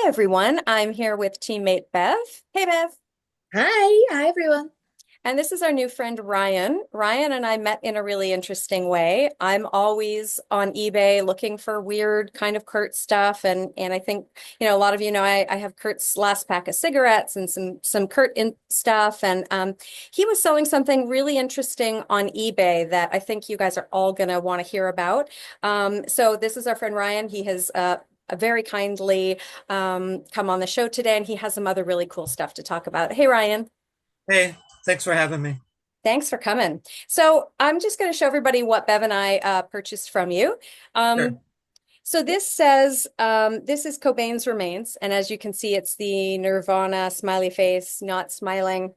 Hey everyone, I'm here with teammate Bev. Hey Bev. Hi everyone. And this is our new friend Ryan. Ryan and I met in a really interesting way. I'm always on eBay looking for weird kind of Kurt stuff. And I think, a lot of you know I have Kurt's last pack of cigarettes and some Kurt in stuff. And he was selling something really interesting on eBay that I think you guys are all gonna want to hear about. So this is our friend Ryan. He has very kindly come on the show today, and he has some other really cool stuff to talk about. Hey Ryan. Hey, thanks for having me. Thanks for coming. So I'm just going to show everybody what Bev and I purchased from you. Sure. Um, so this says, this is Cobain's remains. And as you can see, it's the Nirvana smiley face, not smiling,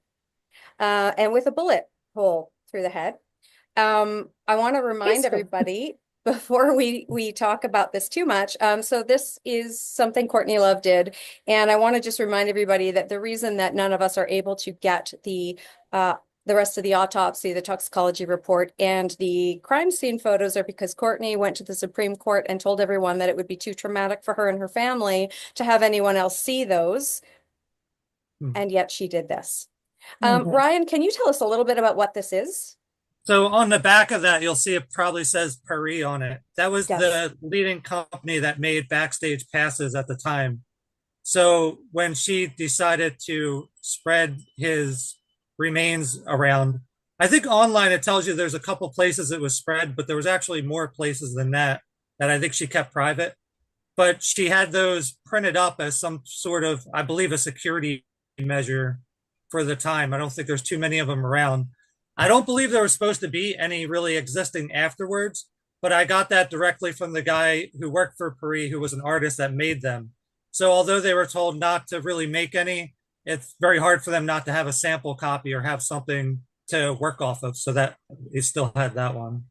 and with a bullet hole through the head. I want to remind Peaceful. everybody before we talk about this too much. So this is something Courtney Love did, and I want to just remind everybody that the reason that none of us are able to get the rest of the autopsy, the toxicology report, and the crime scene photos are because Courtney went to the Supreme Court and told everyone that it would be too traumatic for her and her family to have anyone else see those, Hmm. and yet she did this. Mhm. Ryan, can you tell us a little bit about what this is? So on the back of that, you'll see it probably says Paris on it. That was Yes. the leading company that made backstage passes at the time. So when she decided to spread his remains around, I think online it tells you there's a couple places it was spread, but there was actually more places than that I think she kept private. But she had those printed up as some sort of, I believe, a security measure for the time. I don't think there's too many of them around. I don't believe there was supposed to be any really existing afterwards, but I got that directly from the guy who worked for Paris, who was an artist that made them. So although they were told not to really make any, it's very hard for them not to have a sample copy or have something to work off of. So that they still had that one.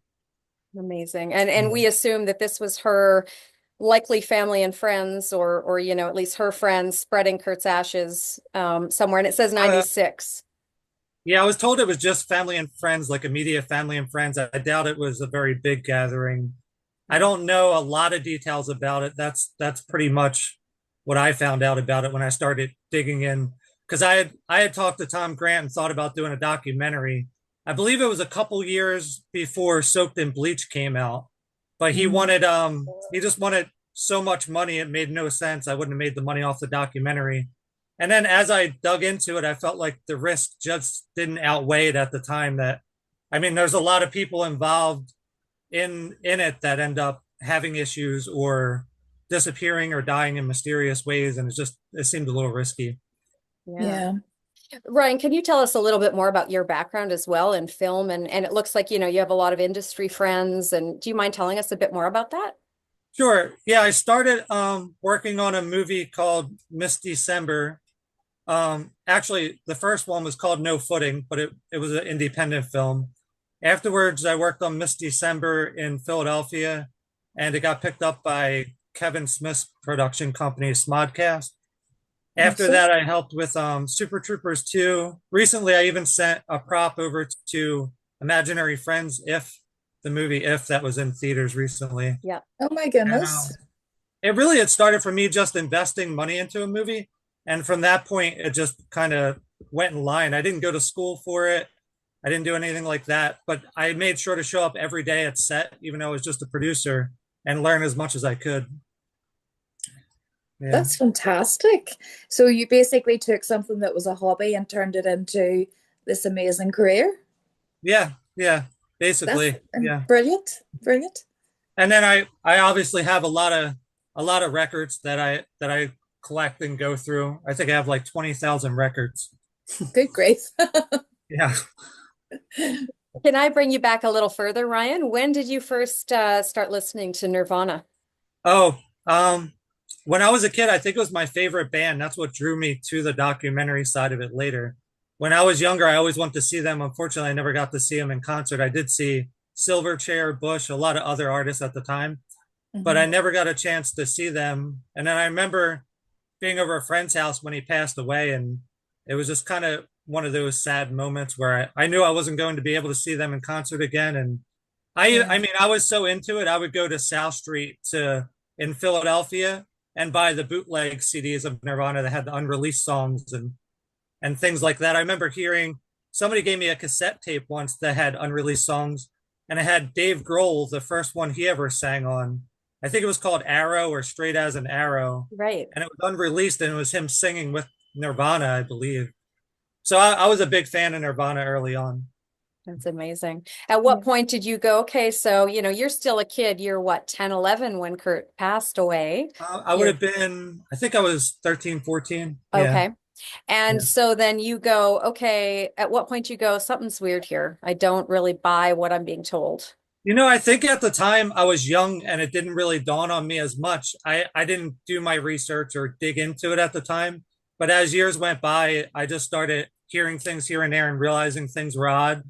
Amazing. And we assume that this was her likely family and friends or at least her friends spreading Kurt's ashes somewhere, and it says Uh, 96. Yeah, I was told it was just family and friends, like immediate family and friends. I doubt it was a very big gathering. I don't know a lot of details about it. That's pretty much what I found out about it when I started digging in. Because I had talked to Tom Grant and thought about doing a documentary. I believe it was a couple years before Soaked in Bleach came out, but Mhm. he just wanted so much money it made no sense. I wouldn't have made the money off the documentary. And then as I dug into it, I felt like the risk just didn't outweigh it at the time. That I mean, there's a lot of people involved in it that end up having issues or disappearing or dying in mysterious ways, and it seemed a little risky. Yeah. Yeah. Ryan, can you tell us a little bit more about your background as well in film? And it looks like, you have a lot of industry friends. And do you mind telling us a bit more about that? Sure. Yeah, I started working on a movie called Miss December. Actually, the first one was called No Footing, but it was an independent film. Afterwards, I worked on Miss December in Philadelphia, and it got picked up by Kevin Smith's production company, Smodcast. After Awesome. that, I helped with Super Troopers 2. Recently, I even sent a prop over to Imaginary Friends, If the movie If that was in theaters recently. Yeah. Oh my And goodness. it started for me just investing money into a movie. And from that point, it just kind of went in line. I didn't go to school for it. I didn't do anything like that, but I made sure to show up every day at set, even though I was just a producer, and learn as much as I could. Yeah. That's fantastic. So you basically took something that was a hobby and turned it into this amazing career. Yeah. Yeah. That's Basically. Yeah. brilliant. Brilliant. And then I obviously have a lot of records that I collect and go through. I think I have like 20,000 records. Good grief. Yeah. Can I bring you back a little further, Ryan? When did you first start listening to Nirvana? Oh, when I was a kid, I think it was my favorite band. That's what drew me to the documentary side of it later. When I was younger, I always wanted to see them. Unfortunately, I never got to see them in concert. I did see Silverchair, Bush, a lot of other artists at the time, but I Mhm. never got a chance to see them. And then I remember being over a friend's house when he passed away, and it was just kind of one of those sad moments where I knew I wasn't going to be able to see them in concert again. And I Yeah. mean, I was so into it, I would go to South Street to in Philadelphia and buy the bootleg CDs of Nirvana that had the unreleased songs and things like that. I remember hearing somebody gave me a cassette tape once that had unreleased songs, and it had Dave Grohl, the first one he ever sang on. I think it was called Arrow or Straight as an Arrow, Right. and it was unreleased, and it was him singing with Nirvana, I believe. So I was a big fan of Nirvana early on. That's amazing. At what Yeah. point did you go, okay, so, you're still a kid. You're what, 10, 11 when Kurt passed away. I would You're have been, I think I was 13, 14. Yeah. okay. And Yeah. so then you go, okay, at what point you go, something's weird here. I don't really buy what I'm being told. I think at the time I was young and it didn't really dawn on me as much. I didn't do my research or dig into it at the time. But as years went by, I just started hearing things here and there and realizing things were odd.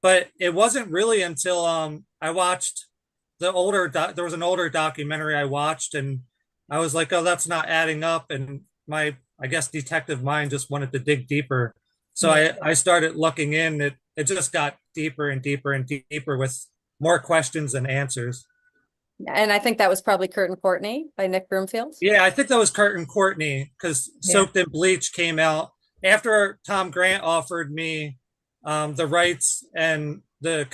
But it wasn't really until I watched there was an older documentary I watched, and I was like, oh, that's not adding up. And my, I guess, detective mind just wanted to dig deeper. So Yeah. I started looking in. It just got deeper and deeper and deeper with more questions than answers. And I think that was probably Kurt and Courtney by Nick Broomfield. Yeah, I think that was Kurt and Courtney because Yeah. Soaked in Bleach came out after Tom Grant offered me the rights and the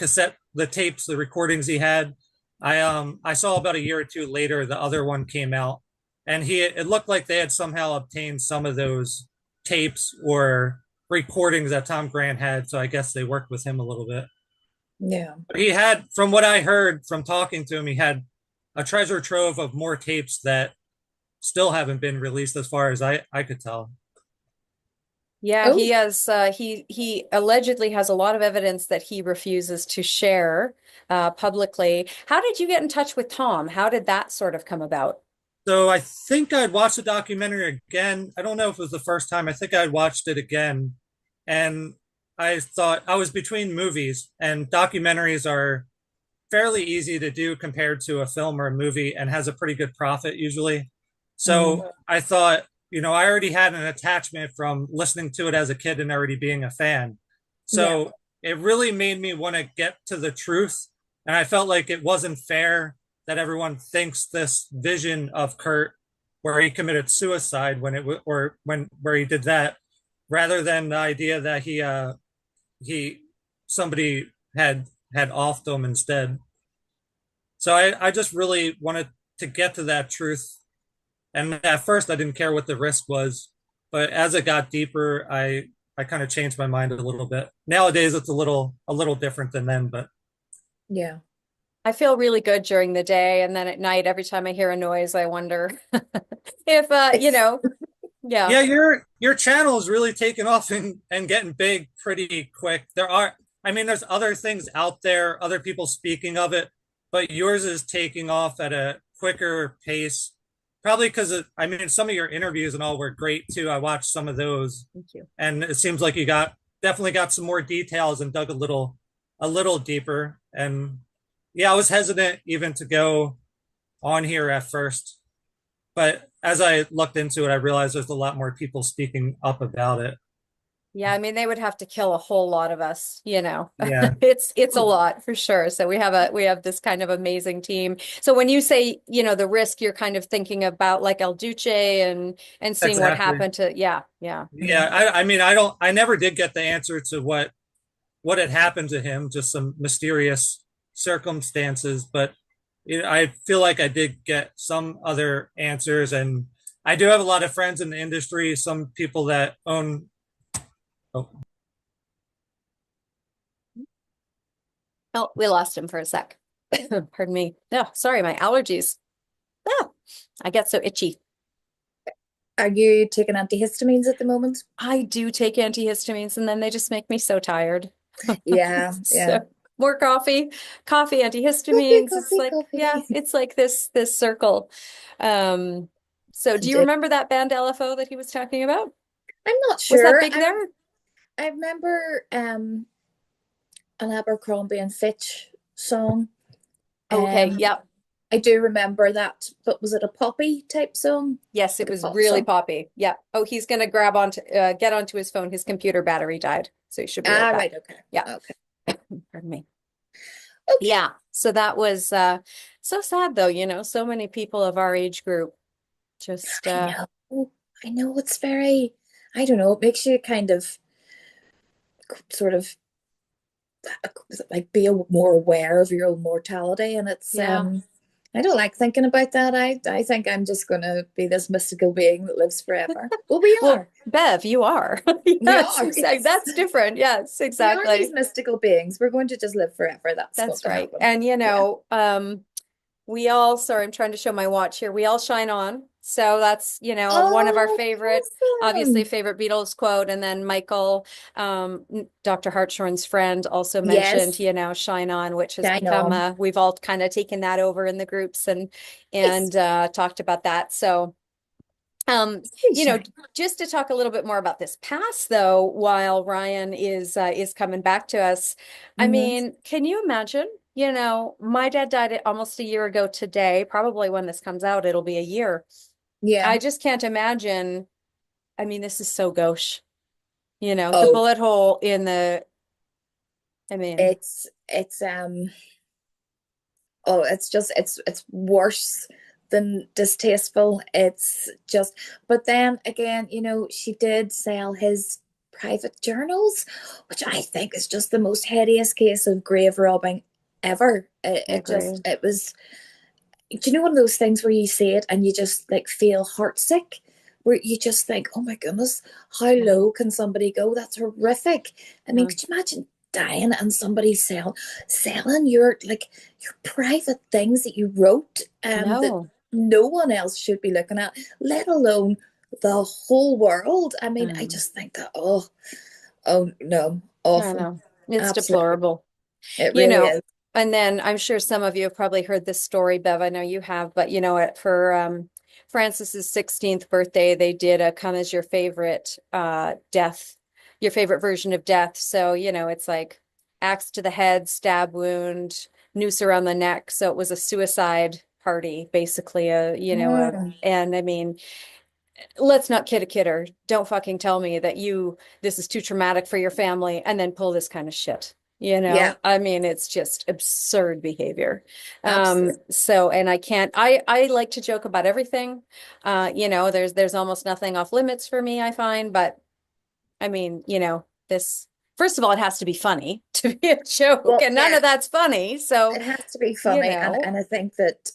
tapes, the recordings he had. I saw about a year or two later the other one came out, and it looked like they had somehow obtained some of those tapes or recordings that Tom Grant had. So I guess they worked with him a little bit. Yeah. He had, from what I heard from talking to him, he had a treasure trove of more tapes that still haven't been released as far as I could tell. Yeah, he Oh, has he allegedly has a lot of evidence that he refuses to share publicly. How did you get in touch with Tom? How did that sort of come about? So I think I'd watched the documentary again. I don't know if it was the first time. I think I'd watched it again. And I thought I was between movies, and documentaries are fairly easy to do compared to a film or a movie and has a pretty good profit usually. mhm. So I thought, I already had an attachment from listening to it as a kid and already being a fan. Yeah. So it really made me want to get to the truth. And I felt like it wasn't fair that everyone thinks this vision of Kurt where he committed suicide when or when where he did that, rather than the idea that he somebody had offed him instead. So I just really wanted to get to that truth. And at first I didn't care what the risk was, but as it got deeper, I kind of changed my mind a little bit. Nowadays it's a little different than then, but Yeah. I feel really good during the day, and then at night, every time I hear a noise, I wonder if yeah. yeah, your channel is really taking off and getting big pretty quick. There's other things out there, other people speaking of it, but yours is taking off at a quicker pace. Probably because some of your interviews and all were great too. I watched some of those, Thank you. and it seems like you definitely got some more details and dug a little deeper. And yeah, I was hesitant even to go on here at first, but as I looked into it, I realized there's a lot more people speaking up about it. Yeah, I mean they would have to kill a whole lot of us. Yeah, It's a lot for sure. So we have this kind of amazing team. So when you say, the risk, you're kind of thinking about like El Duce and seeing what exactly. happened to yeah, yeah. Yeah. Yeah, I never did get the answer to what had happened to him, just some mysterious circumstances, but I feel like I did get some other answers, and I do have a lot of friends in the industry, some people that own. Oh, Oh, we lost him for a sec. Pardon me. No, sorry, my allergies. Oh, I get so itchy. Are you taking antihistamines at the moment? I do take antihistamines and then they just make me so tired. Yeah. Yeah. So more coffee, Coffee, antihistamines. It's coffee, like, yeah, coffee. it's like this circle. So do you Indeed. remember that band LFO that he was talking about? I'm not Was that sure. big there? I remember an Abercrombie and Fitch song. Okay, Um, yeah. I do remember that, but was it a poppy type song? Yes, it Like a was pop really song? poppy. Yeah. Oh, he's gonna get onto his phone. His computer battery died, so he should be right Ah, back. right, okay. Yeah. Okay. Pardon me. Okay. Yeah. So that was so sad though, so many people of our age group Just I know. I know it's very, I don't know, it makes you kind of sort of like be more aware of your own mortality. And it's yeah. I don't like thinking about that. I think I'm just gonna be this mystical being that lives forever. Well, we Well, are. Bev, you are. We Yes, are. exactly. Yes. That's different. Yes, We are these exactly. mystical beings. We're going to just live forever. That's going That's to right. happen. And Yeah. we all, sorry, I'm trying to show my watch here. We all shine on. So that's, one of our Oh, favorite, obviously awesome. favorite Beatles quote. And then Michael, Dr. Hartshorn's friend also mentioned, Yes. shine on, which has Shine become on. we've all kind of taken that over in the groups Yes. and talked about that. So um, Please you know, shine. just to talk a little bit more about this past, though, while Ryan is coming back to us, I Hmm. mean, can you imagine? My dad died almost a year ago today. Probably when this comes out, it'll be a year. Yeah. I just can't imagine. I mean, this is so gauche. The Oh, bullet hole in the. I mean, it's oh, it's just it's worse than distasteful. It's just, but then again, she did sell his private journals, which I think is just the most hideous case of grave robbing ever. It, I it just agree. it was, do you know, one of those things where you see it and you just like feel heartsick, where you just think, oh my goodness, how Yeah, low can somebody go? That's horrific. I mean, yeah. could you imagine dying and somebody selling your like your private things that you wrote, that No. no one else should be looking at, let alone the whole world? I mean, I Mm, just think that, oh no, I awful. know. It's Absolutely. deplorable. It You really know, is. and then I'm sure some of you have probably heard this story, Bev. I know you have, but for Francis's 16th birthday, they did a come as your favorite death, your favorite version of death. So, it's like axe to the head, stab wound, noose around the neck. So it was a suicide party, basically, Mm, and I mean, let's not kid a kidder. Don't fucking tell me that this is too traumatic for your family and then pull this kind of shit. yeah, I mean, it's just absurd behavior. absolutely. And I like to joke about everything. There's almost nothing off limits for me, I find, but I mean, first of all, it has to be funny to be a joke, Well, and none yeah, of that's funny. So, it has to be you funny, and know, I think that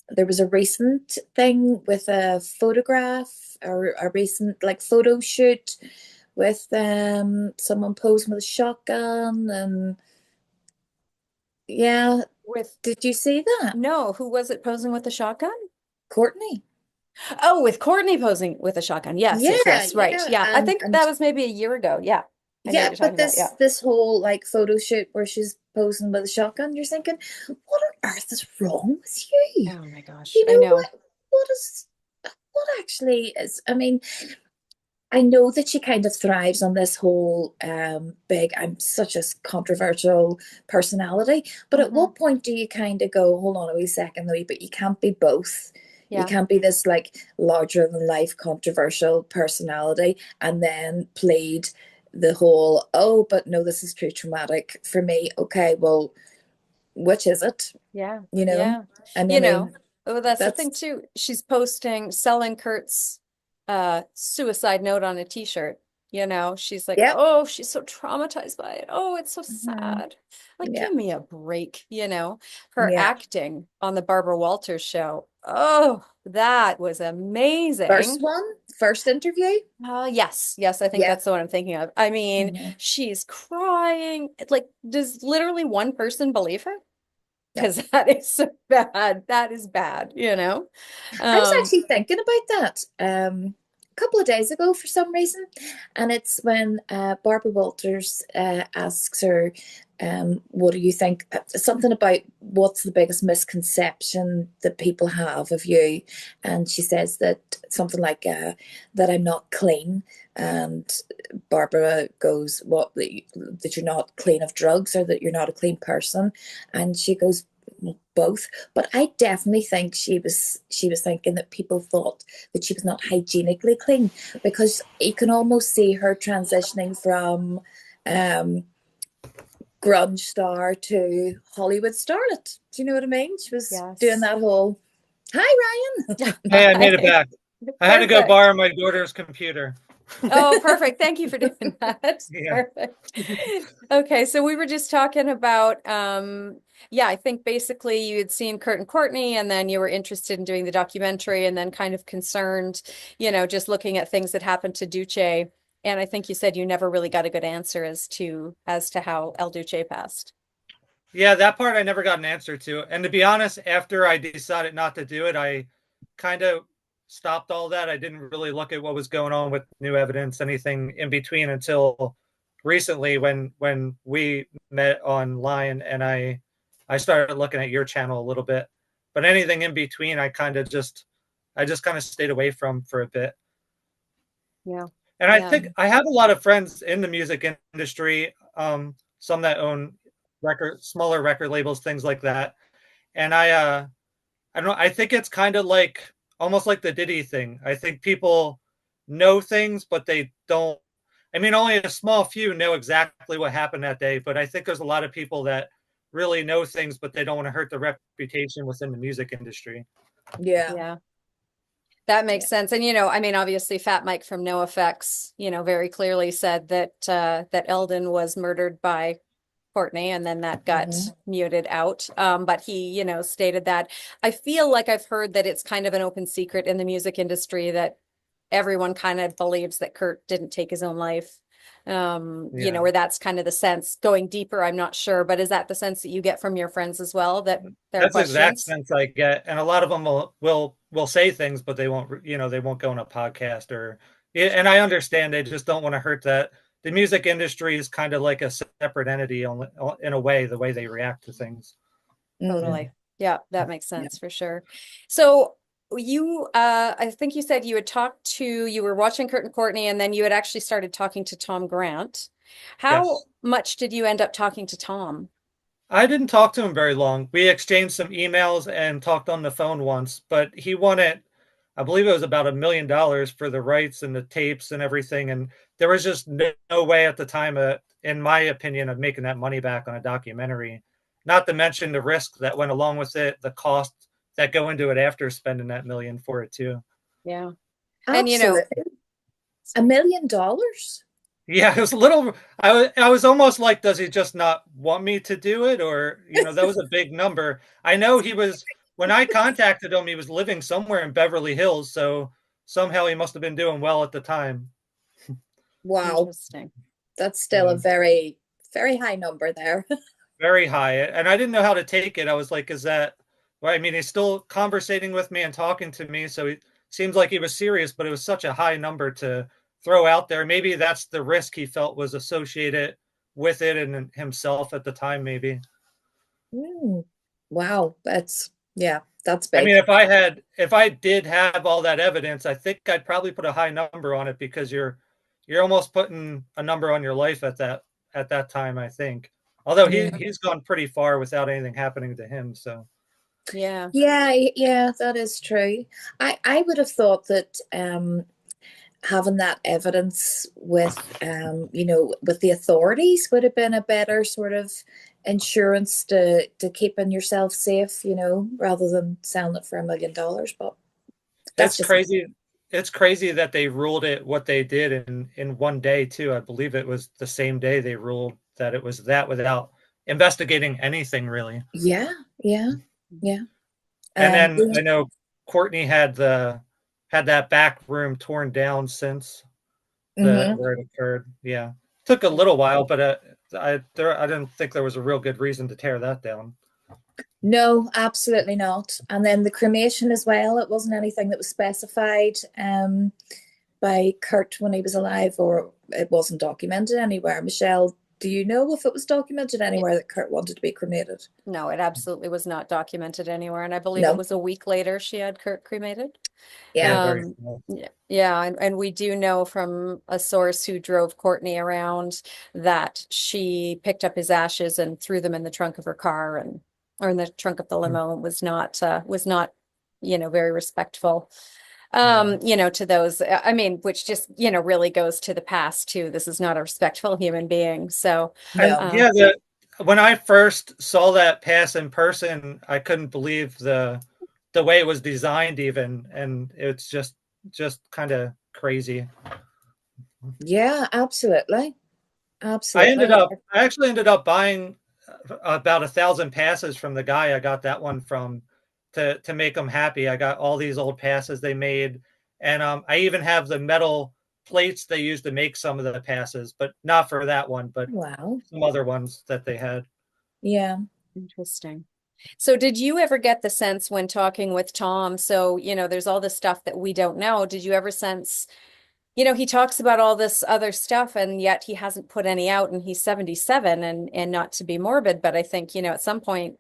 there was a recent thing with a photograph, or a recent like photo shoot with someone posing with a shotgun, and yeah, with did you see that? no, who was it posing with the shotgun? Courtney. Oh, with Courtney posing with a shotgun. Yes, yes, Yeah, yes. Right. yeah, Yeah. I think and that was maybe a year ago. Yeah. I know what yeah, you're but talking about. Yeah. this whole like photo shoot where she's posing with a shotgun, you're thinking, what on earth is wrong with you? Oh my gosh. You I know know. what is what actually is, I mean, I know that she kind of thrives on this whole big, I'm such a controversial personality, but at Hmm. what point do you kind of go, hold on a wee second, Louis, but you can't be both. You Yeah. can't be this like larger than life controversial personality and then plead the whole, oh, but no, this is too traumatic for me. Okay, well, which is it? Yeah. You know? Yeah. And I You know, mean, oh, that's the thing that's, too. She's selling Kurt's suicide note on a t-shirt. She's like, yep. oh, she's so traumatized by it. Oh, it's so Mhm. sad. Like, Yeah. give me a break, Her Yeah. acting on the Barbara Walters show. Oh, that was First amazing. one, first interview. Yes, yes, I think Yeah. that's the one I'm thinking of. I mean, Mhm. she's crying. Like, does literally one person believe her? No. Because that is so bad. That is bad. I was Um, actually thinking about that a couple of days ago for some reason. And it's when Barbara Walters asks her, what do you think? Something about what's the biggest misconception that people have of you. And she says that something like that I'm not clean. And Barbara goes, what, that you're not clean of drugs, or that you're not a clean person? And she goes, both. But I definitely think she was thinking that people thought that she was not hygienically clean, because you can almost see her transitioning from um grunge star to Hollywood starlet. Do you know what I mean? She was doing yes. that whole, Hi, Ryan. Hey, I made it back. I had to go Perfect. borrow my daughter's computer. Oh, perfect. Thank you for doing that. Yeah. Perfect. Okay, so we were just talking about yeah, I think basically you had seen Kurt and Courtney and then you were interested in doing the documentary and then kind of concerned, just looking at things that happened to Duce. And I think you said you never really got a good answer as to how El Duce passed. Yeah, that part I never got an answer to. And to be honest, after I decided not to do it, I kind of stopped all that. I didn't really look at what was going on with new evidence, anything in between until recently when we met online and I started looking at your channel a little bit. But anything in between I just kind of stayed away from for a bit. Yeah. And I Yeah. think I have a lot of friends in the music industry, some that own smaller record labels, things like that. And I don't know, I think it's kind of like almost like the Diddy thing. I think people know things, but they don't. I mean, only a small few know exactly what happened that day, but I think there's a lot of people that really know things, but they don't want to hurt the reputation within the music industry. Yeah. Yeah. That Yeah. makes sense. And I mean, obviously Fat Mike from NoFX, very clearly said that Eldon was murdered by Courtney, and then that got Mhm. muted out. But he, stated that. I feel like I've heard that it's kind of an open secret in the music industry that everyone kind of believes that Kurt didn't take his own life. Yeah. Where that's kind of the sense. Going deeper, I'm not sure, but is that the sense that you get from your friends as well, that there are That's the exact questions? sense I get, and a lot of them will say things, but they won't, they won't go on a podcast or. Yeah, and I understand they just don't want to hurt that. The music industry is kind of like a separate entity in a way, the way they react to things. Mhm. Totally. Yeah, that makes Yeah. sense for sure. So I think you said you were watching Kurt and Courtney, and then you had actually started talking to Tom Grant. How Yes. much did you end up talking to Tom? I didn't talk to him very long. We exchanged some emails and talked on the phone once, but he wanted, I believe it was about $1 million for the rights and the tapes and everything. And there was just no way at the time, in my opinion, of making that money back on a documentary. Not to mention the risk that went along with it, the cost that go into it after spending that million for it too. Yeah. And Absolutely. $1 million? Yeah, it was a little. I was almost like, does he just not want me to do it, or that was a big number. I know he was when I contacted him. He was living somewhere in Beverly Hills, so somehow he must have been doing well at the time. Wow. interesting. That's still a Yeah, very, very high number there. very high, and I didn't know how to take it. I was like, is that? Well, I mean, he's still conversating with me and talking to me, so it seems like he was serious, but it was such a high number to throw out there. Maybe that's the risk he felt was associated with it and himself at the time, maybe. Mm. Wow. That's I mean, big. if I did have all that evidence, I think I'd probably put a high number on it because you're almost putting a number on your life at that time, I think. Although Yeah. he's gone pretty far without anything happening to him, so Yeah. Yeah, that is true. I would have thought that having that evidence with the authorities would have been a better sort of insurance to keeping yourself safe, rather than selling it for $1 million. But that's it's just crazy. It's crazy that they ruled it what they did in one day too. I believe it was the same day they ruled that it was that without investigating anything really. yeah, yeah, yeah. And Um, then I know Courtney had that back room torn down since the mhm. where it occurred. Yeah, took a little while, but I didn't think there was a real good reason to tear that down. No, absolutely not. And then the cremation as well. It wasn't anything that was specified by Kurt when he was alive, or it wasn't documented anywhere. Michelle, do you know if it was documented anywhere that Kurt wanted to be cremated? No, it absolutely was not documented anywhere. And I believe it No. was a week later she had Kurt cremated. Yeah. Yeah, very Um, small. yeah, and we do know from a source who drove Courtney around that she picked up his ashes and threw them in the trunk of her car and or in the trunk of the limo and was not, very respectful. Yeah. To those, I mean, which just, really goes to the past too. This is not a respectful human being. So, And No. um, yeah, when I first saw that pass in person, I couldn't believe the way it was designed even, and it's just kind of crazy. Yeah, absolutely. I Absolutely. actually ended up buying about 1,000 passes from the guy I got that one from to make him happy. I got all these old passes they made, and I even have the metal plates they used to make some of the passes, but not for that one, but Wow. some other ones that they had. Yeah. Interesting. So did you ever get the sense when talking with Tom, so, there's all this stuff that we don't know. Did you ever sense, he talks about all this other stuff and yet he hasn't put any out and he's 77 and not to be morbid, but I think, at some point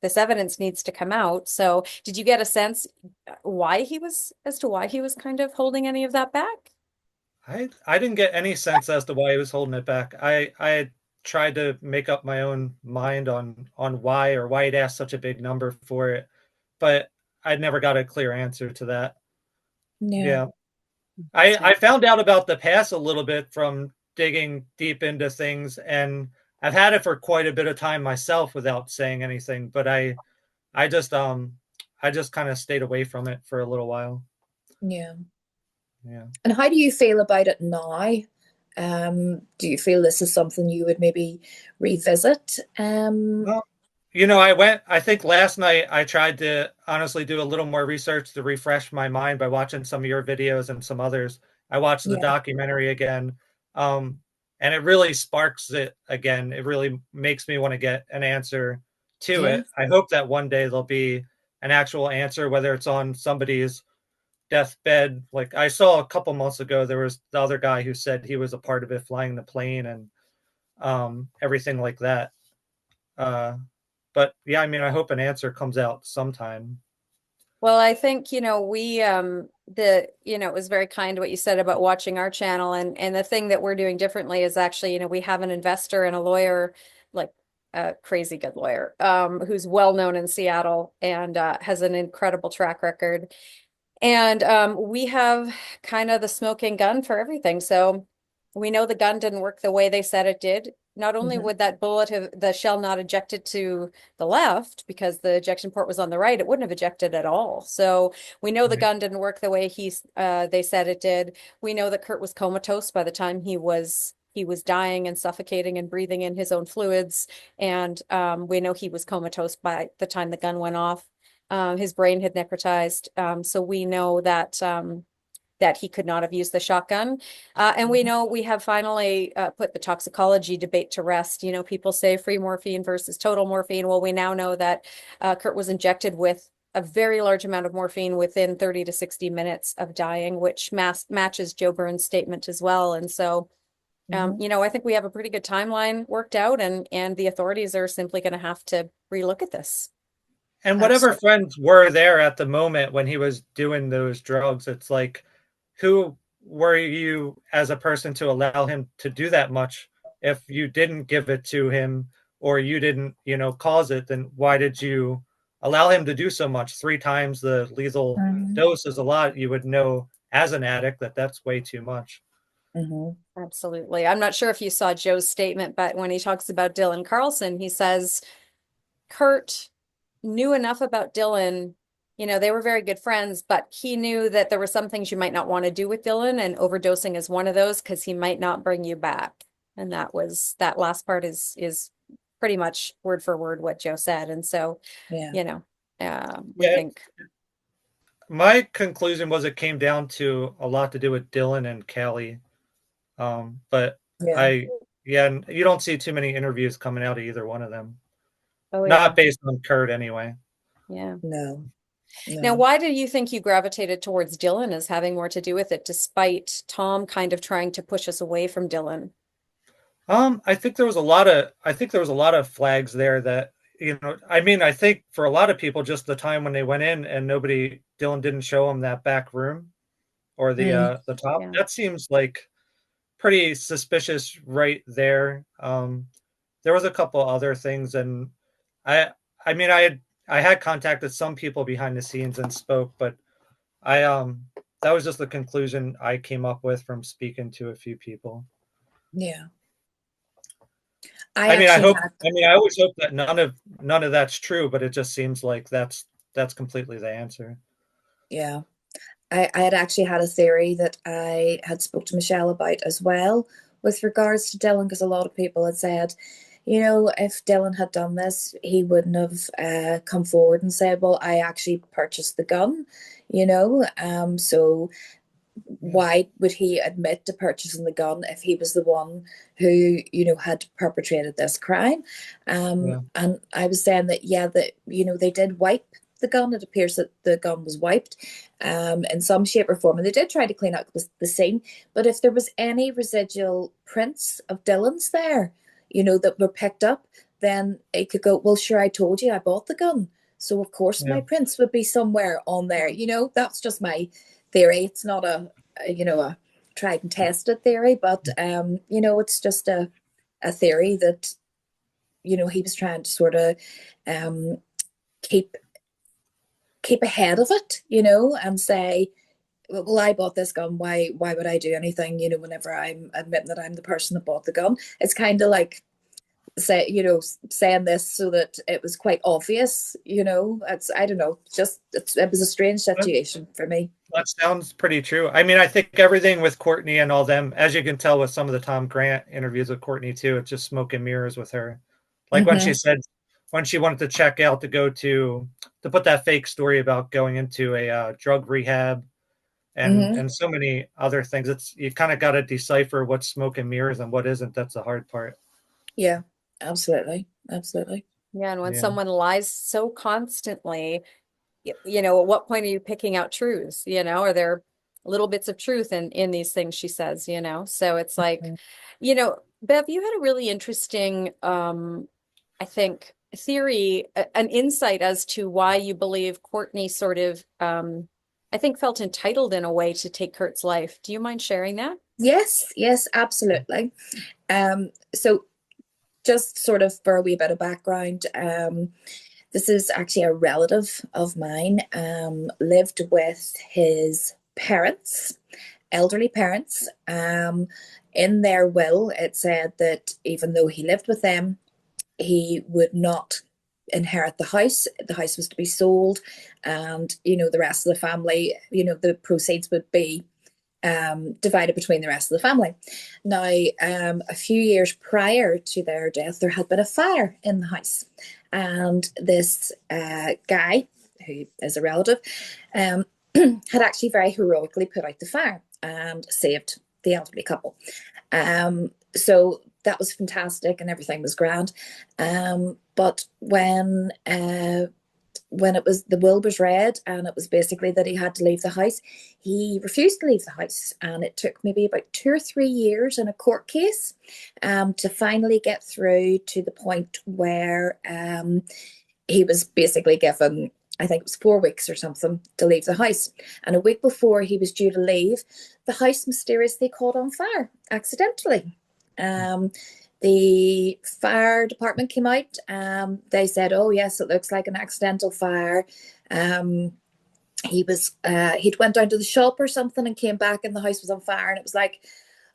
this evidence needs to come out. So did you get a sense as to why he was kind of holding any of that back? I didn't get any sense as to why he was holding it back. I had tried to make up my own mind on why he'd asked such a big number for it, but I never got a clear answer to that. Yeah. Yeah. I Interesting. found out about the pass a little bit from digging deep into things, and I've had it for quite a bit of time myself without saying anything, but I just I just kind of stayed away from it for a little while. Yeah. Yeah. And how do you feel about it now? Do you feel this is something you would maybe revisit? Well, I think last night I tried to honestly do a little more research to refresh my mind by watching some of your videos and some others. I watched the Yeah. documentary again. And it really sparks it again. It really makes me want to get an answer to Yeah. it. I hope that one day there'll be an actual answer, whether it's on somebody's deathbed. Like I saw a couple months ago, there was the other guy who said he was a part of it, flying the plane and everything like that. Uh, but yeah, I mean, I hope an answer comes out sometime. Well, I think, it was very kind what you said about watching our channel and the thing that we're doing differently is actually, we have an investor and a lawyer, like a crazy good lawyer, who's well known in Seattle and has an incredible track record. And we have kind of the smoking gun for everything. So we know the gun didn't work the way they said it did. Not only Hmm. would that bullet have the shell not ejected to the left because the ejection port was on the right, it wouldn't have ejected at all. So we know the Right. gun didn't work the way they said it did. We know that Kurt was comatose by the time he was dying and suffocating and breathing in his own fluids. And we know he was comatose by the time the gun went off. His brain had necrotized. So we know that he could not have used the shotgun. And we know we have finally put the toxicology debate to rest. People say free morphine versus total morphine. Well, we now know that Kurt was injected with a very large amount of morphine within 30 to 60 minutes of dying, which matches Joe Burns' statement as well. And so, Hmm. I think we have a pretty good timeline worked out, and the authorities are simply going to have to relook at this. And whatever Absolutely. friends were there at the moment when he was doing those drugs, it's like, who were you as a person to allow him to do that much? If you didn't give it to him or you didn't, cause it, then why did you allow him to do so much? 3 times the lethal Hmm. dose is a lot. You would know as an addict that that's way too much. Hmm. Absolutely. I'm not sure if you saw Joe's statement, but when he talks about Dylan Carlson, he says Kurt knew enough about Dylan. They were very good friends, but he knew that there were some things you might not want to do with Dylan, and overdosing is one of those because he might not bring you back. And that last part is pretty much word for word what Joe said. And so, Yeah. I Yeah, think, my conclusion was it came down to a lot to do with Dylan and Callie. But Yeah. I, yeah, and you don't see too many interviews coming out of either one of them. oh Not yeah, based on Kurt, anyway. yeah. No. Now, No. why do you think you gravitated towards Dylan as having more to do with it, despite Tom kind of trying to push us away from Dylan? I think there was a lot of flags there that, I mean, I think for a lot of people, just the time when they went in and Dylan didn't show them that back room or Mm. the top, Yeah. that seems like pretty suspicious right there. There was a couple other things, and I, I mean, I had contacted some people behind the scenes and spoke, but I, that was just the conclusion I came up with from speaking to a few people. Yeah. I I mean, actually had, I always hope that none of that's true, but it just seems like that's that's completely the answer. Yeah. I had actually had a theory that I had spoke to Michelle about as well with regards to Dylan, because a lot of people had said, you know, if Dylan had done this, he wouldn't have come forward and said, well, I actually purchased the gun, you know. So Yeah. why would he admit to purchasing the gun if he was the one who, you know, had perpetrated this crime? Yeah. And I was saying that, yeah, that, you know, they did wipe the gun. It appears that the gun was wiped in some shape or form. And they did try to clean up the scene. But if there was any residual prints of Dylan's there, you know, that were picked up, then it could go, well, sure, I told you I bought the gun. So, of course, Yeah. my prints would be somewhere on there. You know, that's just my theory. It's not you know, a tried and tested theory, but you know, it's just a theory that, you know, he was trying to sort of um keep ahead of it, you know, and say, well, I bought this gun. Why would I do anything? You know, whenever I'm admitting that I'm the person that bought the gun, it's kind of like say, you know, saying this so that it was quite obvious. You know, it's I don't know, just it was a strange situation for me. That sounds pretty true. I mean, I think everything with Courtney and all them, as you can tell with some of the Tom Grant interviews with Courtney too, it's just smoke and mirrors with her. Like when she Mm-hmm. said, when she wanted to check out to go to put that fake story about going into a drug rehab Mm-hmm. and so many other things. It's you kind of got to decipher what's smoke and mirrors and what isn't. That's the hard part. Yeah, absolutely, absolutely. Yeah, and when Yeah. someone lies so constantly, you know, at what point are you picking out truths? You know, are there little bits of truth in these things she says, you know? So it's like, you know, Bev, you had a really interesting I think theory, an insight as to why you believe Courtney sort of I think felt entitled in a way to take Kurt's life. Do you mind sharing that? Yes, yes, absolutely. So just sort of for a wee bit of background, this is actually a relative of mine, lived with his parents, elderly parents. In their will, it said that even though he lived with them, he would not inherit the house. The house was to be sold, and, you know, the rest of the family, you know, the proceeds would be divided between the rest of the family. Now, a few years prior to their death, there had been a fire in the house, and this guy, who is a relative, um, had actually very heroically put out the fire and saved the elderly couple. So that was fantastic, and everything was grand. But when it was the will was read and it was basically that he had to leave the house, he refused to leave the house, and it took maybe about 2 or 3 years in a court case to finally get through to the point where he was basically given, I think it was 4 weeks or something, to leave the house. And a week before he was due to leave, the house mysteriously caught on fire accidentally. um, the fire department came out. They said, "Oh yes, it looks like an accidental fire." He'd went down to the shop or something and came back, and the house was on fire. And it was like,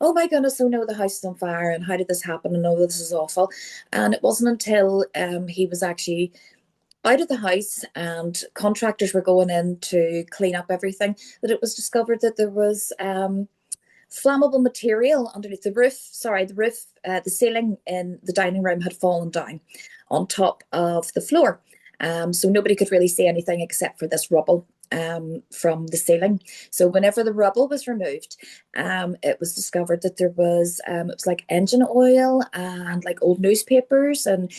"Oh my goodness! Oh no, the house is on fire! And how did this happen? And oh, this is awful." And it wasn't until he was actually out of the house and contractors were going in to clean up everything that it was discovered that there was flammable material underneath the roof. Sorry, the roof, the ceiling in the dining room had fallen down on top of the floor. So nobody could really see anything except for this rubble from the ceiling. So whenever the rubble was removed, it was discovered that there was it was like engine oil and like old newspapers and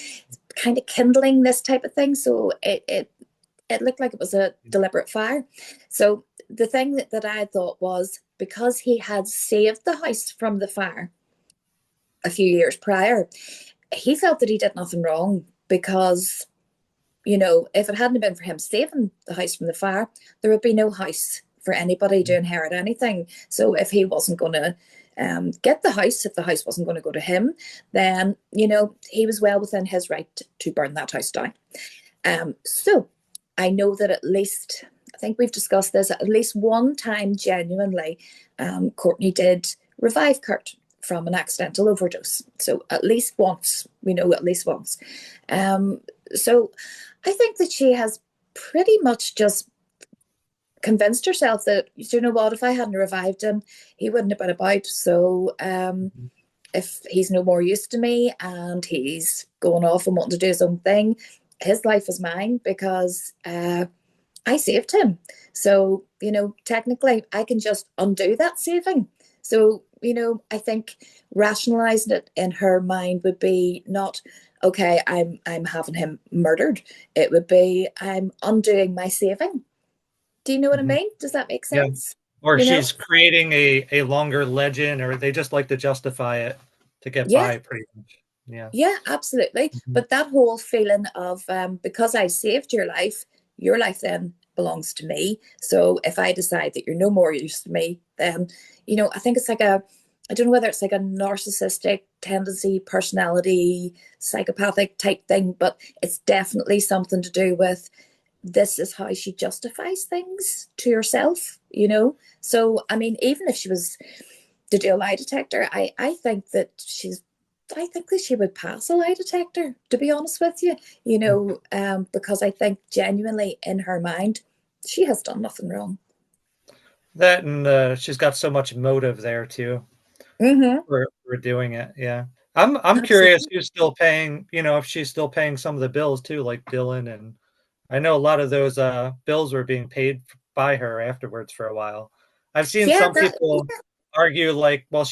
kind of kindling, this type of thing. So it looked like it was a deliberate fire. So the thing that I thought was, because he had saved the house from the fire a few years prior, he felt that he did nothing wrong, because, you know, if it hadn't been for him saving the house from the fire, there would be no house for anybody to inherit anything. So if he wasn't going to get the house, if the house wasn't going to go to him, then, you know, he was well within his right to burn that house down. So I know that at least, I think we've discussed this, at least one time genuinely, Courtney did revive Kurt from an accidental overdose. So at least once, we know at least once. So I think that she has pretty much just convinced herself that, you know what, if I hadn't revived him, he wouldn't have been about. So if he's no more use to me and he's going off and wanting to do his own thing, his life is mine because I saved him. So, you know, technically I can just undo that saving. So, you know, I think rationalizing it in her mind would be not, okay, I'm having him murdered. It would be, I'm undoing my saving. Do you know what I Mhm. mean? Does that make Yeah. sense? Or You know? she's creating a longer legend, or they just like to justify it to get Yeah, by, pretty much. Yeah. yeah, absolutely. Mhm. But that whole feeling of because I saved your life then belongs to me. So if I decide that you're no more use to me, then, you know, I think it's like I don't know whether it's like a narcissistic tendency, personality, psychopathic type thing, but it's definitely something to do with this is how she justifies things to herself, you know? So, I mean, even if she was to do a lie detector, I think that she would pass a lie detector, to be honest with you, you know, because I think genuinely in her mind, she has done nothing wrong. That, and she's got so much motive there too Mm-hmm. for doing it. Yeah. I'm curious Absolutely. who's still paying, if she's still paying some of the bills too, like Dylan, and I know a lot of those bills were being paid by her afterwards for a while. I've seen Yeah, some people argue like, well,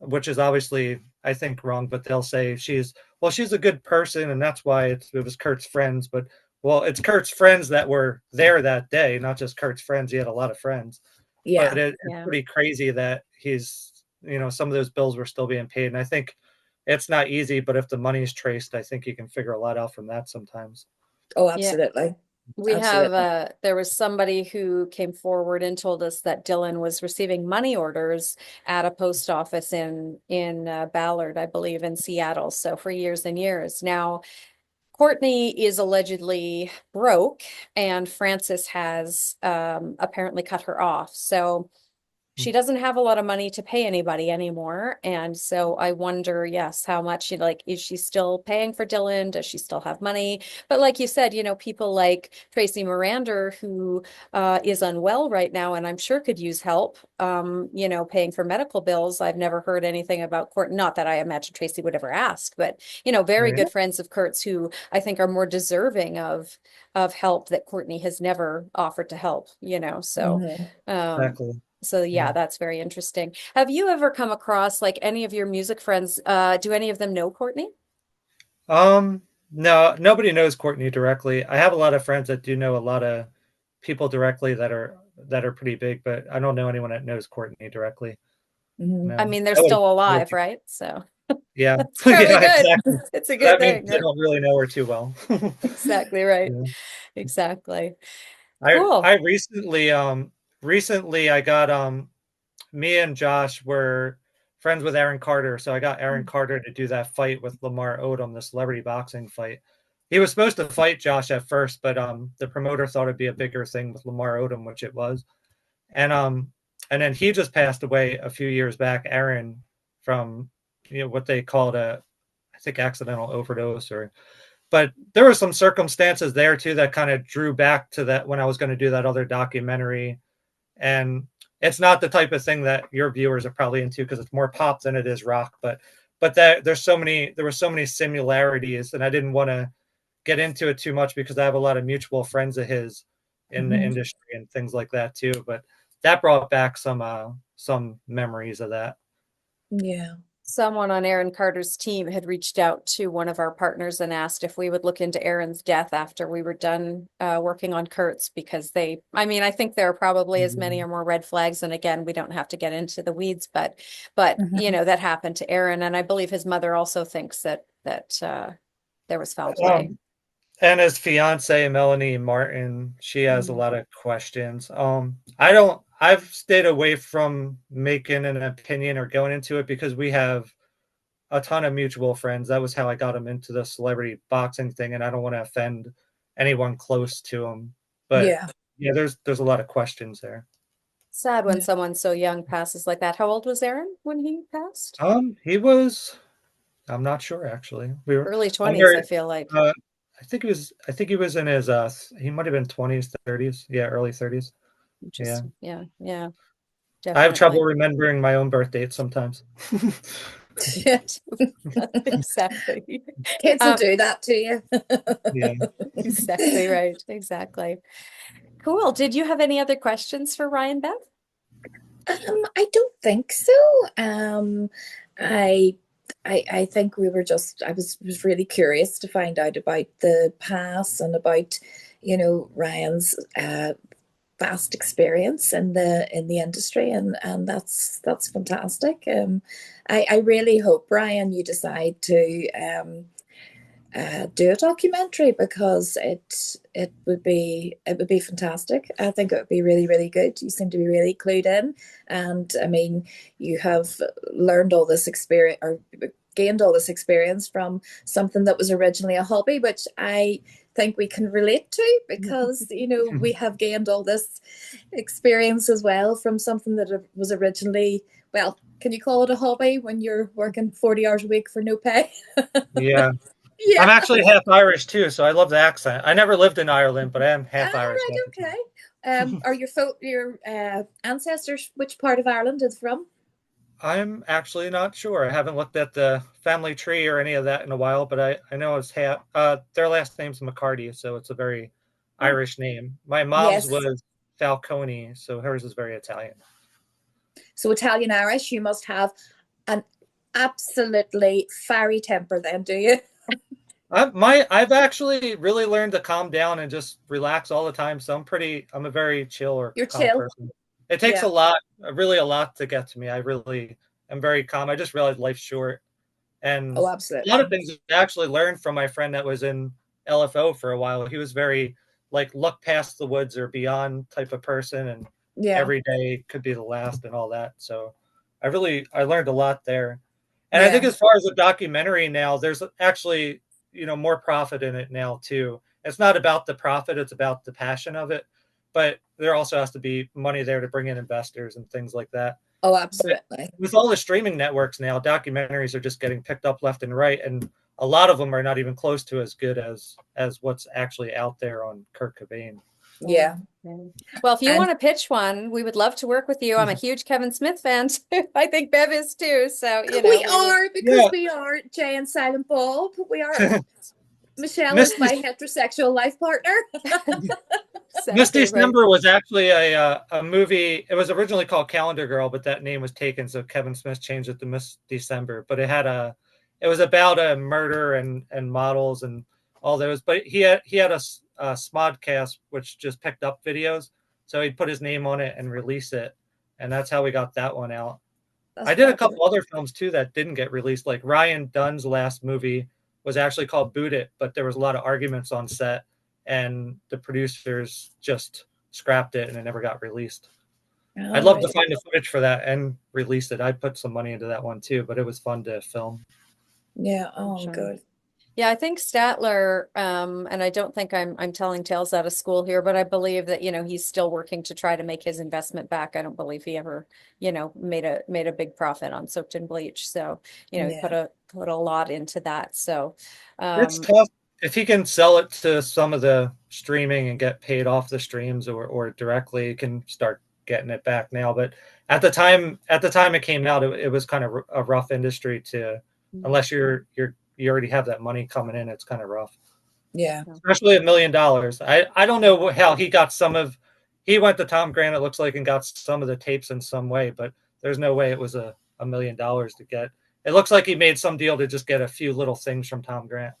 which is obviously I think wrong, but they'll say she's a good person, and that's why it was Kurt's friends. But well, it's Kurt's friends that were there that day, not just Kurt's friends. He had a lot of friends, but yeah, it's Yeah. pretty crazy that some of those bills were still being paid, and I think it's not easy. But if the money's traced, I think you can figure a lot out from that sometimes. oh, Yeah. absolutely, We have absolutely. there was somebody who came forward and told us that Dylan was receiving money orders at a post office in Ballard, I believe, in Seattle. So for years and years. Now, Courtney is allegedly broke, and Francis has apparently cut her off. So she doesn't have a lot of money to pay anybody anymore. And so I wonder, yes, how much is she still paying for Dylan? Does she still have money? But like you said, people like Tracy Miranda, who is unwell right now, and I'm sure could use help, paying for medical bills. I've never heard anything about Court. Not that I imagine Tracy would ever ask, but, very Right. good friends of Kurt's who I think are more deserving of help that Courtney has never offered to help, so. Mm-hmm. Um, Exactly. so yeah, Yeah. that's very interesting. Have you ever come across like any of your music friends? Do any of them know Courtney? Um, no, nobody knows Courtney directly. I have a lot of friends that do know a lot of people directly that are pretty big, but I don't know anyone that knows Courtney directly. Mm-hmm. I No, mean, they're that still would alive, be, right? So yeah, that's probably yeah, good. exactly. It's a good That means thing, they right? don't really know her too well. Exactly right. Yeah. Exactly. I Cool. I recently I got me and Josh were friends with Aaron Carter, so I got Aaron Carter to do that fight with Lamar Odom, the celebrity boxing fight. He was supposed to fight Josh at first, but the promoter thought it'd be a bigger thing with Lamar Odom, which it was. And then he just passed away a few years back, Aaron, from what they called I think accidental overdose, or but there were some circumstances there too that kind of drew back to that when I was going to do that other documentary. And it's not the type of thing that your viewers are probably into because it's more pop than it is rock, but that there were so many similarities, and I didn't want to get into it too much because I have a lot of mutual friends of his in the Mm-hmm. industry and things like that too. But that brought back some memories of that. Yeah. Someone on Aaron Carter's team had reached out to one of our partners and asked if we would look into Aaron's death after we were done working on Kurt's because I mean, I think there are probably as many or more red flags. And again, we don't have to get into the weeds, but Mm-hmm. that happened to Aaron. And I believe his mother also thinks that there was foul play. Um, and his fiance Melanie Martin, she has a Mm. lot of questions. I don't. I've stayed away from making an opinion or going into it because we have a ton of mutual friends. That was how I got him into the celebrity boxing thing, and I don't want to offend anyone close to him. But Yeah. yeah, there's a lot of questions there. Sad when Yeah. someone so young passes like that. How old was Aaron when he passed? He was. I'm not sure actually. We were. Early I'm 20s, I very. feel like. Uh, I think he was in his he might have been 20s, 30s. Yeah, early 30s. Yeah. Interesting. Yeah, yeah, I have trouble definitely. remembering my own birth date sometimes. Exactly. Kids will Um, do that to you. Yeah. exactly right. Exactly. Cool. Did you have any other questions for Ryan, Beth? I don't think so. Um, I, I think we were just. I was really curious to find out about the past and about, Ryan's vast experience in the industry, and that's fantastic. I really hope, Ryan, you decide to do a documentary, because it would be fantastic. I think it would be really, really good. You seem to be really clued in, and I mean, you have learned all this experience, or gained all this experience from something that was originally a hobby, which I think we can relate to, because we have gained all this experience as well from something that was originally, well, can you call it a hobby when you're working 40 hours a week for no pay? Yeah. I'm Yeah. actually half Irish too, so I love the accent. I never lived in Ireland, but I am Ah, half Irish. right, okay. Are your ancestors, which part of Ireland is from? I'm actually not sure. I haven't looked at the family tree or any of that in a while, but I know it's half. Their last name's McCarty, so it's a very Oh, Irish name. My mom's yes. was Falcone, so hers is very Italian. So Italian Irish, you must have an absolutely fiery temper then, do you? I've actually really learned to calm down and just relax all the time. So I'm a very chill or You're calm chill. person. It takes Yeah. a lot, really a lot to get to me. I really am very calm. I just realized life's short. And Oh, a lot of absolutely. things I actually learned from my friend that was in LFO for a while. He was very like look past the woods or beyond type of person, and Yeah. every day could be the last and all that. So I learned a lot there. And I think Yeah. as far as the documentary now, there's actually, more profit in it now too. It's not about the profit, it's about the passion of it. But there also has to be money there to bring in investors and things like that. Oh, But absolutely. with all the streaming networks now, documentaries are just getting picked up left and right, and a lot of them are not even close to as good as what's actually out there on Kurt Cobain. Yeah. Okay. Well, if you And want to pitch one, we would love to work with you. I'm a huge Kevin Smith fan too. I think Bev is too. So, we we would. are, because Yeah, we are Jay and Silent Bob. We are. Michelle is Misty my heterosexual life partner. Miss Exactly right. December was actually a movie. It was originally called Calendar Girl, but that name was taken, so Kevin Smith changed it to Miss December. But it was about a murder and models and all those. But he had a Smodcast which just picked up videos, so he put his name on it and released it, and that's how we got that one out. That's I did a fabulous. couple other films too that didn't get released. Like Ryan Dunn's last movie was actually called Boot It, but there was a lot of arguments on set, and the producers just scrapped it and it never got released. I'd All love to right. find the footage for that and release it. I'd put some money into that one too, but it was fun to film. Yeah. For Oh, sure. good. Yeah, I think Statler, and I don't think I'm telling tales out of school here, but I believe that, he's still working to try to make his investment back. I don't believe he ever, made a big profit on Soaked in Bleach. So, he Yeah. put a lot into that. So, It's um, tough if he can sell it to some of the streaming and get paid off the streams or directly, he can start getting it back now. But at the time it came out, it was kind of a rough industry to unless you already have that money coming in. It's kind of rough, Yeah. especially $1 million. I don't know how he got he went to Tom Grant, it looks like, and got some of the tapes in some way, but there's no way it was $1 million to get. It looks like he made some deal to just get a few little things from Tom Grant.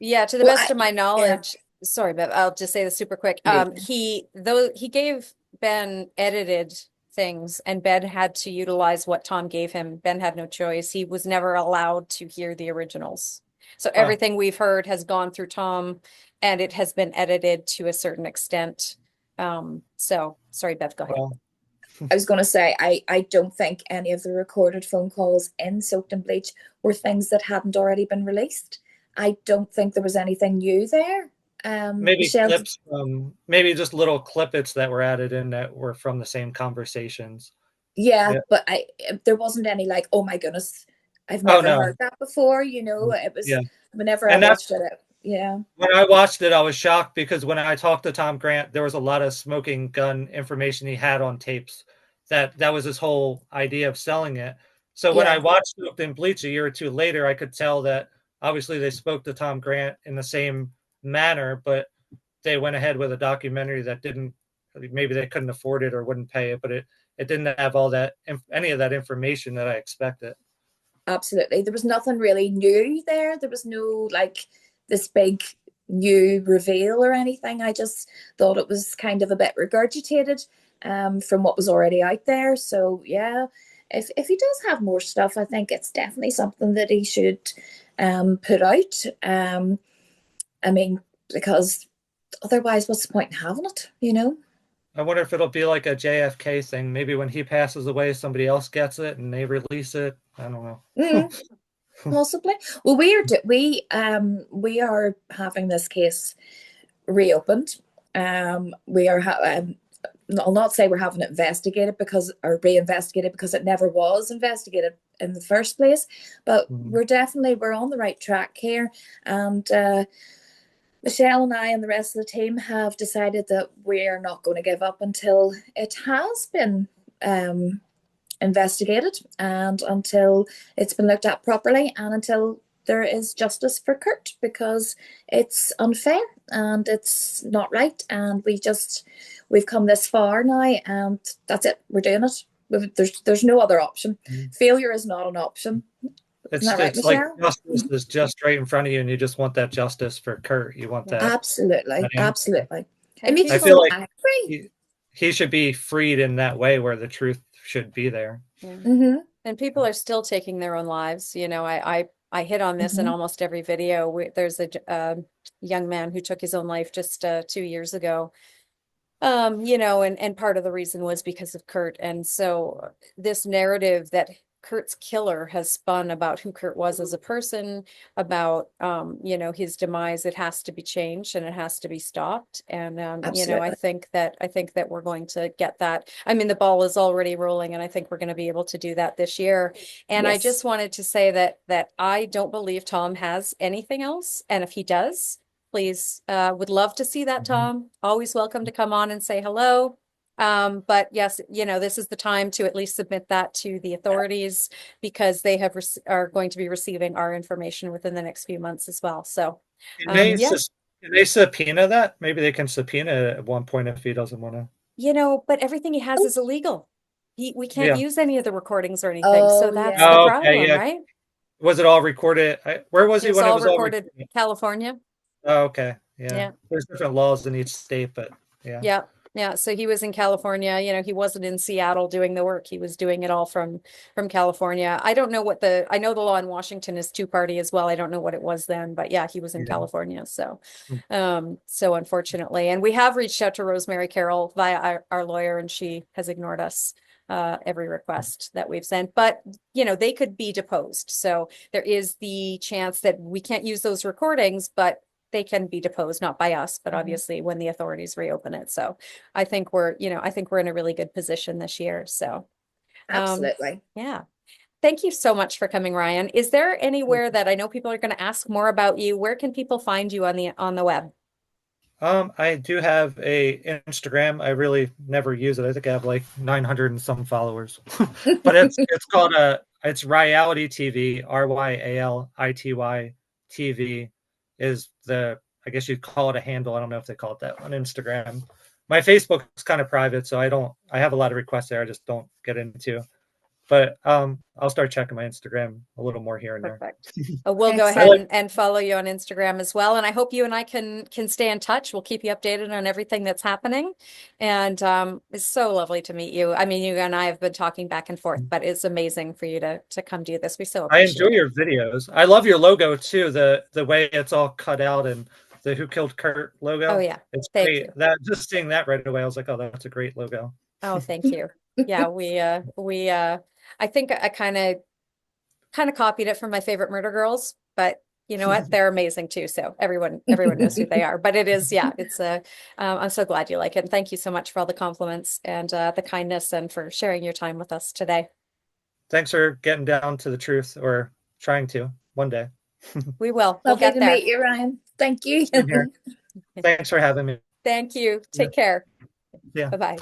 yeah, to the Well, best of my yeah. knowledge, sorry, but I'll just say this super quick. Absolutely. He gave Ben edited things and Ben had to utilize what Tom gave him. Ben had no choice. He was never allowed to hear the originals. So Huh. everything we've heard has gone through Tom and it has been edited to a certain extent. So sorry, Beth, go ahead. Well, I was going to say, I don't think any of the recorded phone calls in Soaked in Bleach were things that hadn't already been released. I don't think there was anything new there. maybe Michelle, clips from maybe just little clippets that were added in that were from the same conversations. yeah, Yeah. but there wasn't any like, oh my goodness, I've Oh never no. heard that before. It was Yeah. whenever I And that's watched it. Yeah. When I watched it, I was shocked because when I talked to Tom Grant, there was a lot of smoking gun information he had on tapes. That was his whole idea of selling it. So when I Yeah. watched it in Bleach a year or two later, I could tell that obviously they spoke to Tom Grant in the same manner, but they went ahead with a documentary that didn't, maybe they couldn't afford it or wouldn't pay it, but it didn't have all that, any of that information that I expected. Absolutely. There was nothing really new there. There was no like this big new reveal or anything. I just thought it was kind of a bit regurgitated from what was already out there. So yeah, if he does have more stuff, I think it's definitely something that he should put out. I mean, because otherwise, what's the point in having it? You know? I wonder if it'll be like a JFK thing. Maybe when he passes away, somebody else gets it and they release it. I don't know. Mm, possibly. Well, we are having this case reopened. We are. I'll not say we're having it investigated because or reinvestigated because it never was investigated in the first place. But we're on the right track here, and Michelle and I and the rest of the team have decided that we're not going to give up until it has been investigated and until it's been looked at properly and until there is justice for Kurt because it's unfair and it's not right and we've come this far now and that's it, we're doing it. There's no other option. Failure is not an option. It's, Isn't that right, it's like Michelle? justice is just right in front of you, and you just want that justice for Kurt. You want that. Absolutely, absolutely. And It makes I you feel so like angry. he should be freed in that way where the truth should be there. Mm-hmm. And people are still taking their own lives. You know, I hit on this in almost every video. There's a young man who took his own life just 2 years ago. You know, and part of the reason was because of Kurt. And so this narrative that Kurt's killer has spun about who Kurt was as a person, about you know, his demise, it has to be changed and it has to be stopped. And you know, Absolutely. I think that we're going to get that. I mean, the ball is already rolling, and I think we're going to be able to do that this year. And I Yes. just wanted to say that I don't believe Tom has anything else. And if he does, please, would love to see that, Tom. Always welcome to come on and say hello. But yes, you know, this is the time to at least submit that to the authorities because they are going to be receiving our information within the next few months as well. So, yeah, Can they subpoena that? Maybe they can subpoena it at one point if he doesn't want to. you know, but everything he has is illegal. We can't Yeah. use any of the recordings or anything. So Oh that's the yeah. Oh, okay. problem, Yeah. right? Was it all recorded? Where was It he was when it all was all recorded recorded? California. Oh, okay. Yeah. Yeah. There's different laws in each state, but yeah. Yeah. Yeah. So he was in California, you know, he wasn't in Seattle doing the work. He was doing it all from California. I don't know I know the law in Washington is two-party as well. I don't know what it was then, but yeah, he was in Yeah. California. So so unfortunately. And we have reached out to Rosemary Carroll via our lawyer, and she has ignored us every request that we've sent. But you know, they could be deposed. So there is the chance that we can't use those recordings, but they can be deposed, not by us, but obviously when the authorities reopen it. So I think we're in a really good position this year. So Absolutely. yeah. Thank you so much for coming, Ryan. Is there anywhere that I know people are going to ask more about you? Where can people find you on the web? I do have a Instagram. I really never use it. I think I have like 900 and some followers, but it's called it's Reality TV. RYALITY TV is I guess you'd call it a handle. I don't know if they call it that on Instagram. My Facebook is kind of private, so I have a lot of requests there. I just don't get into. But I'll start checking my Instagram a little more here and there. Perfect. We'll go Excellent. ahead and follow you on Instagram as well. And I hope you and I can stay in touch. We'll keep you updated on everything that's happening. And it's so lovely to meet you. I mean, you and I have been talking back and forth, but it's amazing for you to come do this. We so I enjoy appreciate it. your videos. I love your logo too. The way it's all cut out and the Who Killed Kurt logo. Oh yeah. It's Thank great. you. That just seeing that right away, I was like, oh, that's a great logo. Oh, thank you. Yeah, I think I kind of copied it from my favorite murder girls, but you know what? They're amazing too. So everyone knows who they are. But it is, yeah, it's I'm so glad you like it. And thank you so much for all the compliments and the kindness and for sharing your time with us today. Thanks for getting down to the truth or trying to one day. We will. We'll Lovely get to there. meet you, Ryan. Thank you. Same here. Thanks for having me. Thank you. Yeah. Take care. Yeah. Bye-bye.